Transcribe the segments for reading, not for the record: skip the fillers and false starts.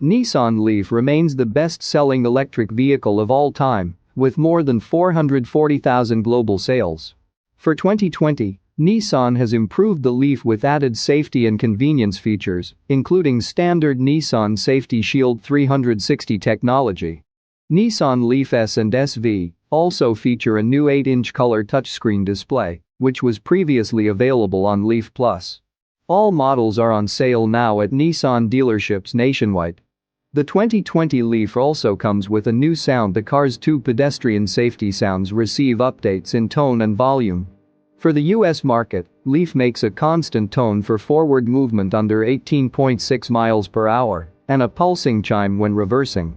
Nissan LEAF remains the best-selling electric vehicle of all time, with more than 440,000 global sales. For 2020, Nissan has improved the LEAF with added safety and convenience features, including standard Nissan Safety Shield 360 technology. Nissan LEAF S and SV also feature a new 8-inch color touchscreen display, which was previously available on LEAF Plus. All models are on sale now at Nissan dealerships nationwide. The 2020 LEAF also comes with a new sound. The car's two pedestrian safety sounds receive updates in tone and volume. For the US market, LEAF makes a constant tone for forward movement under 18.6 miles per hour and a pulsing chime when reversing.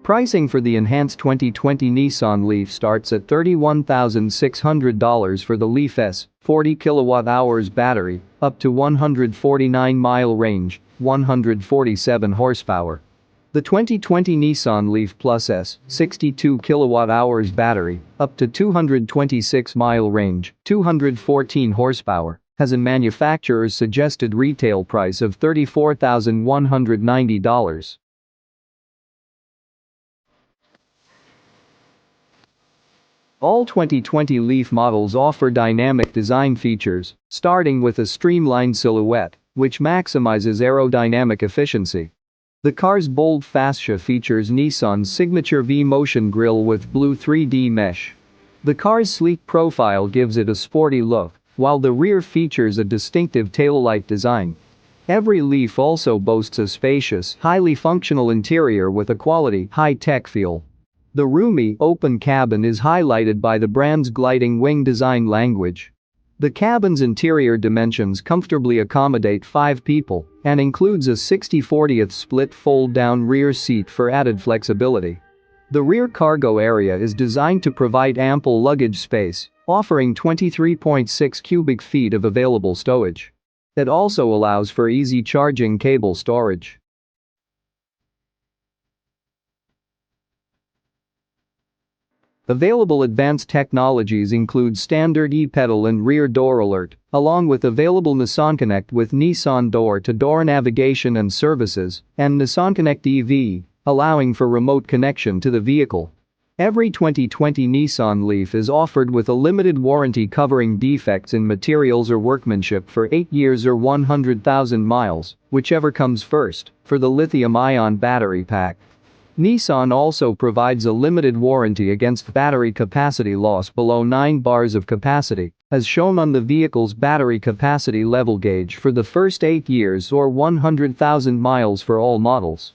Pricing for the enhanced 2020 Nissan LEAF starts at $31,600 for the LEAF S, 40 kWh battery, up to 149-mile range, 147 horsepower. The 2020 Nissan LEAF Plus S, 62 kWh battery, up to 226-mile range, 214 horsepower, has a manufacturer's suggested retail price of $34,190. All 2020 LEAF models offer dynamic design features, starting with a streamlined silhouette, which maximizes aerodynamic efficiency. The car's bold fascia features Nissan's signature V-Motion grille with blue 3D mesh. The car's sleek profile gives it a sporty look, while the rear features a distinctive taillight design. Every LEAF also boasts a spacious, highly functional interior with a quality, high-tech feel. The roomy, open cabin is highlighted by the brand's gliding wing design language. The cabin's interior dimensions comfortably accommodate 5 people and includes a 60/40 split fold-down rear seat for added flexibility. The rear cargo area is designed to provide ample luggage space, offering 23.6 cubic feet of available stowage. It also allows for easy charging cable storage. Available advanced technologies include standard e-pedal and rear door alert, along with available Nissan Connect with Nissan door-to-door navigation and services, and Nissan Connect EV, allowing for remote connection to the vehicle. Every 2020 Nissan LEAF is offered with a limited warranty covering defects in materials or workmanship for 8 years or 100,000 miles, whichever comes first, for the lithium-ion battery pack. Nissan also provides a limited warranty against battery capacity loss below 9 bars of capacity, as shown on the vehicle's battery capacity level gauge for the first 8 years or 100,000 miles for all models.